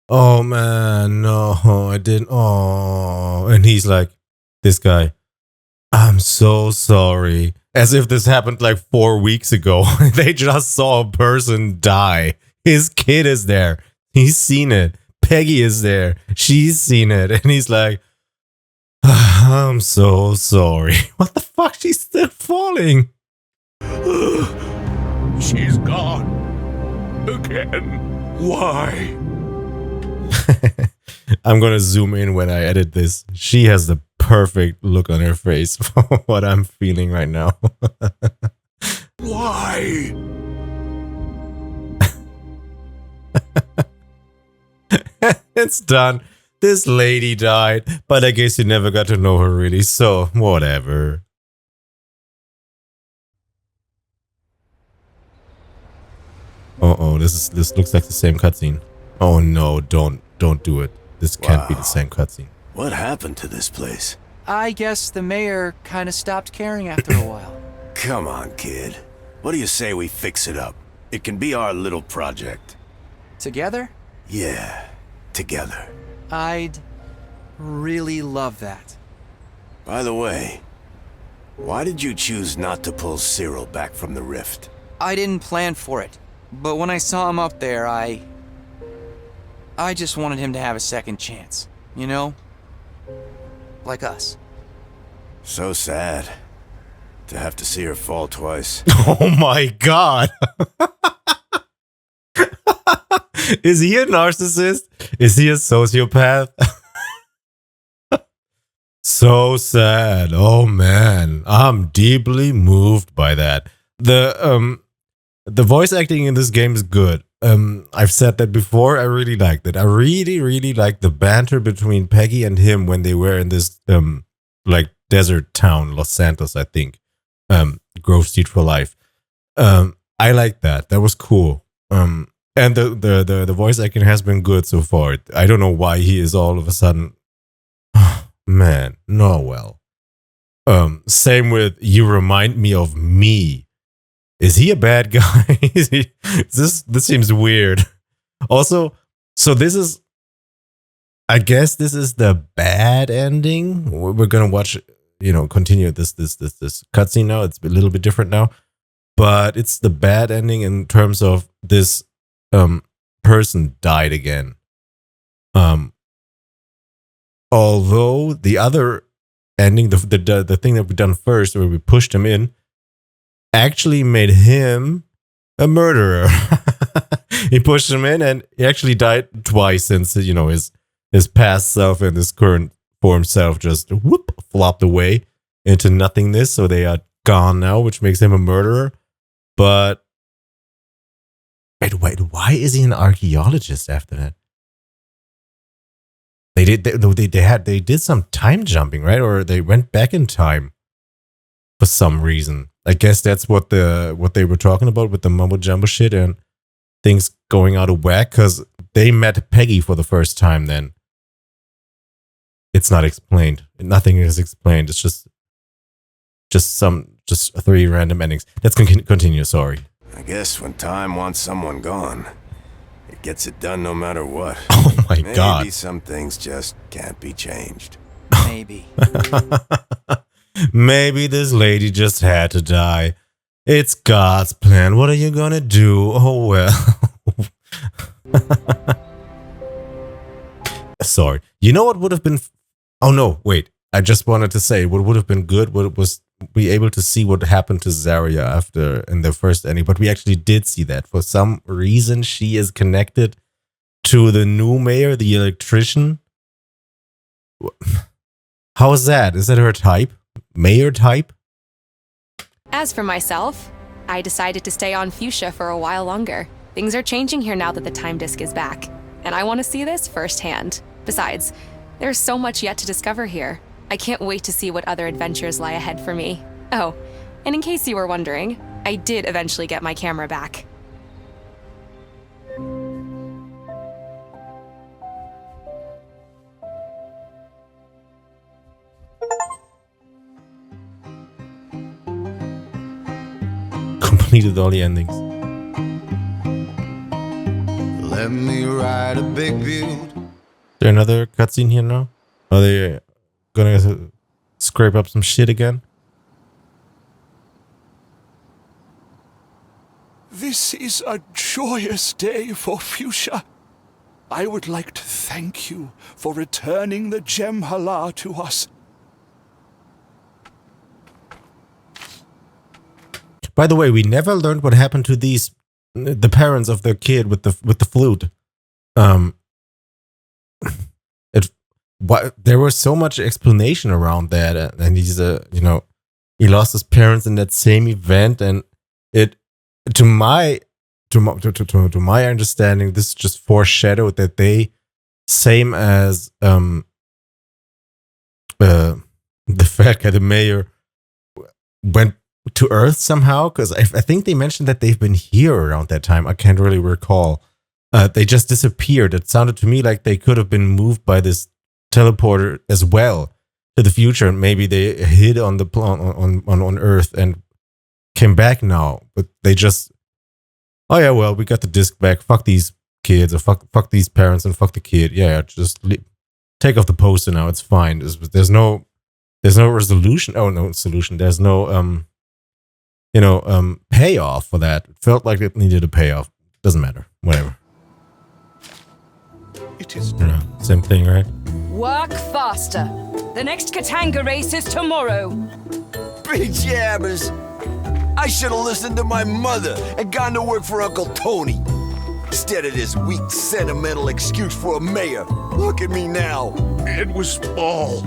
oh man, no, I didn't." Oh, and he's like, "This guy, I'm so sorry." As if this happened like 4 weeks ago. They just saw a person die. His kid is there. He's seen it. Peggy is there. She's seen it. And he's like, "I'm so sorry." What the fuck? She's still falling. She's gone. Again. Why? I'm gonna zoom in when I edit this. She has the perfect look on her face for what I'm feeling right now. Why? It's done. This lady died, but I guess you never got to know her really, so whatever. Uh-oh, this looks like the same cutscene. Oh no, don't do it. This can't be the same cutscene. What happened to this place? I guess the mayor kind of stopped caring after a while. Come on, kid. What do you say we fix it up? It can be our little project. Together? Yeah, together. I'd really love that. By the way, why did you choose not to pull Cyril back from the rift? I didn't plan for it, but when I saw him up there, I just wanted him to have a second chance, you know? Like us. So sad to have to see her fall twice. Oh my god. Is he a narcissist? Is he a sociopath? So sad. Oh man, I'm deeply moved by that. The voice acting in this game is good. I've said that before. I really liked it. I really liked the banter between Peggy and him when they were in this like desert town, Los Santos, I think. Grove Street for Life. I liked that. That was cool. And the voice acting has been good so far. I don't know why he is all of a sudden. Man, no, well. Same with "You Remind Me of Me." Is he a bad guy? This seems weird. Also, so this is, I guess this is the bad ending. We're gonna watch, continue this cutscene now. It's a little bit different now, but it's the bad ending in terms of this person died again. Although the other ending, the thing that we done first, where we pushed him in, actually made him a murderer. He pushed him in, and he actually died twice since, you know, his past self and his current form self just whoop flopped away into nothingness. So they are gone now, which makes him a murderer. But wait, why is he an archaeologist after that? They did some time jumping, right? Or they went back in time for some reason. I guess that's what they were talking about with the mumbo jumbo shit and things going out of whack, because they met Peggy for the first time then. It's not explained. Nothing is explained. It's just 3 random endings. Let's continue, sorry. I guess when time wants someone gone, it gets it done no matter what. Oh my God. Maybe some things just can't be changed. Maybe. Maybe this lady just had to die. It's God's plan. What are you gonna do? Oh well. Sorry. You know what would have been... Oh no, wait. I just wanted to say what would have been good was be able to see what happened to Zarya after in the first ending, but we actually did see that. For some reason, she is connected to the new mayor, the electrician. How is that? Is that her type? Mayor type? As for myself, I decided to stay on Fuchsia for a while longer. Things are changing here now that the time disk is back, and I want to see this firsthand. Besides, there's so much yet to discover here. I can't wait to see what other adventures lie ahead for me. Oh, and in case you were wondering, I did eventually get my camera back. Completed all the endings. Let me ride a big build. Is there another cutscene here now? Are they gonna scrape up some shit again? This is a joyous day for Fuchsia. I would like to thank you for returning the gem Hala to us. By the way, we never learned what happened to the parents of the kid with the flute. There was so much explanation around that, and he's he lost his parents in that same event, and it to my understanding, this just foreshadowed that they, same as the fat guy, the mayor, went to Earth somehow, because I think they mentioned that they've been here around that time. I can't really recall. They just disappeared. It sounded to me like they could have been moved by this teleporter as well to the future, and maybe they hid on the on Earth and came back now. But they just, oh yeah, well, we got the disc back. Fuck these kids, or fuck these parents, and fuck the kid. Yeah, just take off the poster now. It's fine. There's no resolution. Oh no, solution. There's no payoff for that. It felt like it needed a payoff. Doesn't matter. Whatever. It is same thing, right? Work faster. The next Katanga race is tomorrow. Jammers! I should have listened to my mother and gone to work for Uncle Tony. Instead of this weak, sentimental excuse for a mayor. Look at me now. It was all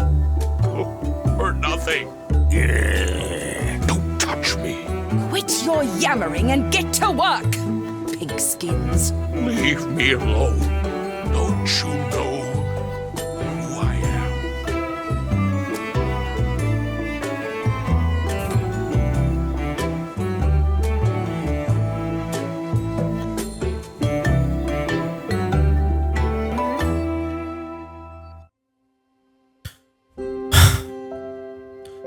for nothing. Don't touch me. Quit your yammering and get to work, pink skins. Leave me alone. Don't you know who I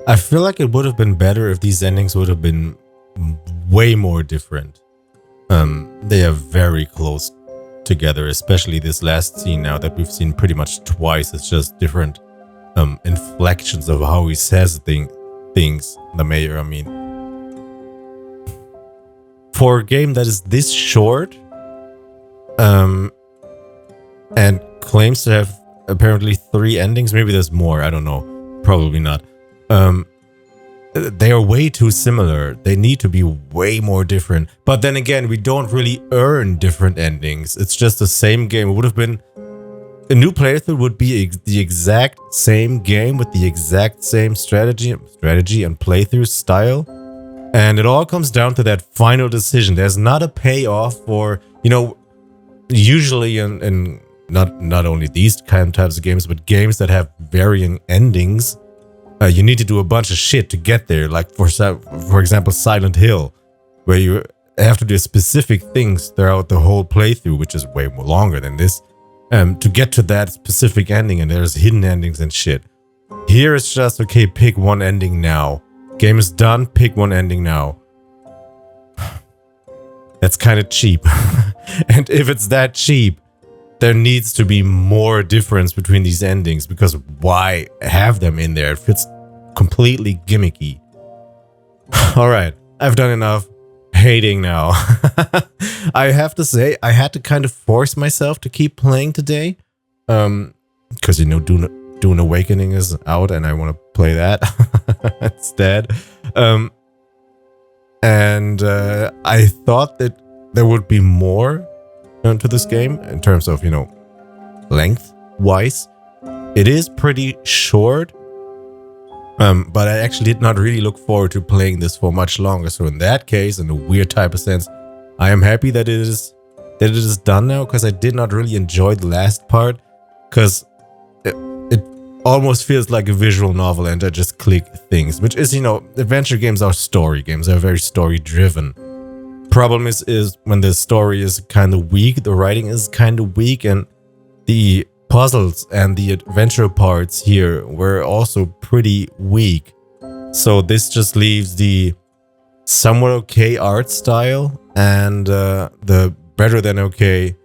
I feel like it would have been better if these endings would have been way more different. They are very close together, especially this last scene now that we've seen pretty much twice. It's just different inflections of how he says things, the mayor, I mean. For a game that is this short, and claims to have apparently 3 endings, maybe there's more, I don't know, probably not. they are way too similar. They need to be way more different. But then again, we don't really earn different endings. It's just the same game. It would have been a new playthrough would be the exact same game with the exact same strategy and playthrough style. And it all comes down to that final decision. There's not a payoff for, you know, usually in not only these types of games, but games that have varying endings. You need to do a bunch of shit to get there. Like for example, Silent Hill, where you have to do specific things throughout the whole playthrough, which is way more longer than this, to get to that specific ending. And there's hidden endings and shit. Here it's just, okay, pick one ending now. Game is done, pick one ending now. That's kind of cheap. And if it's that cheap, there needs to be more difference between these endings, because why have them in there? It feels completely gimmicky. Alright, I've done enough hating now. I have to say, I had to kind of force myself to keep playing today. Because, you know, Dune Awakening is out and I want to play that instead. And I thought that there would be more to this game in terms of, you know, length-wise. It is pretty short, but I actually did not really look forward to playing this for much longer. So in that case, in a weird type of sense, I am happy that it is done now, because I did not really enjoy the last part, because it almost feels like a visual novel and I just click things, which is, you know, adventure games are story games. They're very story-driven. Problem is when the story is kind of weak, the writing is kind of weak, and the puzzles and the adventure parts here were also pretty weak. So this just leaves the somewhat okay art style and the better than okay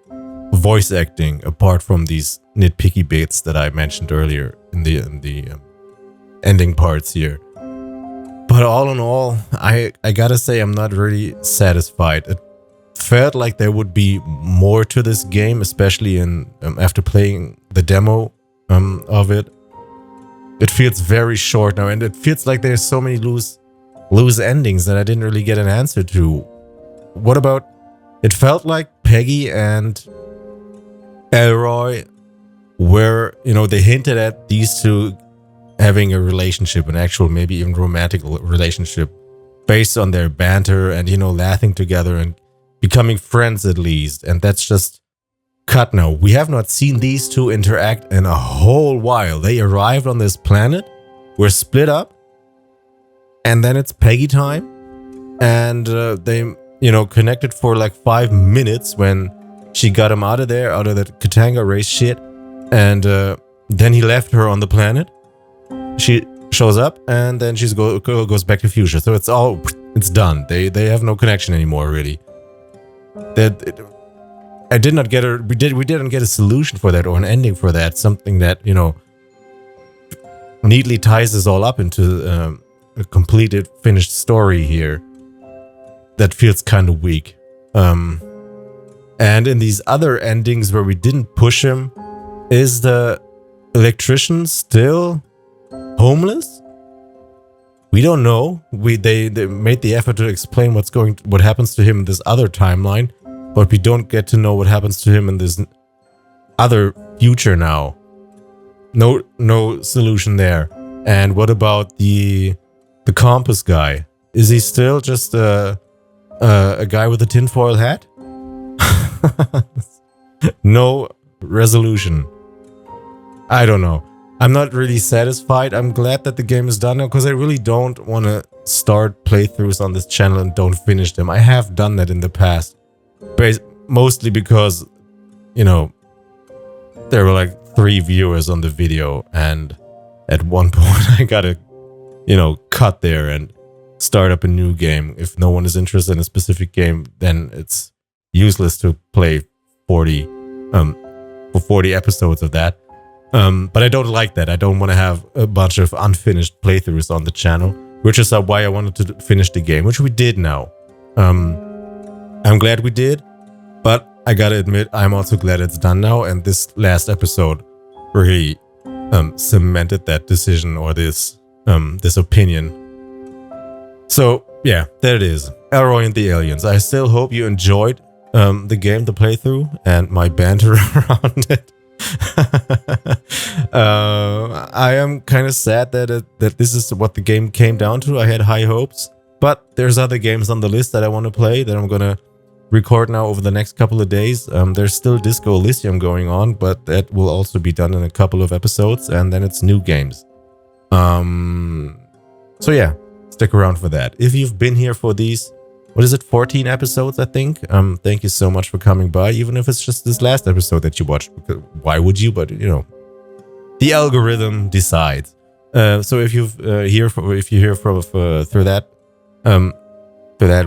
voice acting, apart from these nitpicky bits that I mentioned earlier in the ending parts here. But all in all, I gotta say I'm not really satisfied. It felt like there would be more to this game, especially in after playing the demo of it. It feels very short now, and it feels like there's so many loose endings that I didn't really get an answer to. What about... It felt like Peggy and Elroy were, you know, they hinted at these two having a relationship, an actual maybe even romantic relationship, based on their banter and, you know, laughing together and becoming friends at least. And that's just cut now. We have not seen these two interact in a whole while. They arrived on this planet, were split up, and then it's Peggy time. And they, you know, connected for like 5 minutes when she got him out of there, out of that Katanga race shit. And then he left her on the planet. She shows up and then she goes back to Fuchsia. So it's done. They have no connection anymore, really. I did not get we didn't get a solution for that or an ending for that. Something that, you know, neatly ties this all up into a completed, finished story here. That feels kind of weak. And in these other endings where we didn't push him, is the electrician still homeless? We don't know. They made the effort to explain what happens to him in this other timeline, but we don't get to know what happens to him in this other future now. No solution there. And what about the compass guy? Is he still just a guy with a tinfoil hat? No resolution. I don't know. I'm not really satisfied. I'm glad that the game is done now, because I really don't want to start playthroughs on this channel and don't finish them. I have done that in the past. Mostly because, you know, there were like 3 viewers on the video, and at one point I gotta, you know, cut there and start up a new game. If no one is interested in a specific game, then it's useless to play 40 episodes of that. But I don't like that. I don't want to have a bunch of unfinished playthroughs on the channel, which is why I wanted to finish the game, which we did now. I'm glad we did, but I gotta admit, I'm also glad it's done now, and this last episode really cemented that decision, or this this opinion. So yeah, there it is. Elroy and the Aliens. I still hope you enjoyed the game, the playthrough, and my banter around it. I am kind of sad that this is what the game came down to. I had high hopes, but there's other games on the list that I want to play that I'm gonna record now over the next couple of days. There's still Disco Elysium going on, but that will also be done in a couple of episodes, and then it's new games. So yeah, stick around for that. If you've been here for these, what is it, 14 episodes, I think? Thank you so much for coming by, even if it's just this last episode that you watched. Because why would you? But you know, the algorithm decides. So if you've if you hear from through that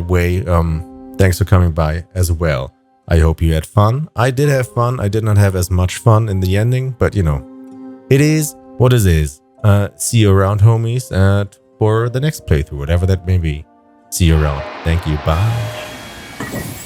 way, thanks for coming by as well. I hope you had fun. I did have fun. I did not have as much fun in the ending, but you know, it is what it is. See you around, homies, for the next playthrough, whatever that may be. See you around. Thank you. Bye.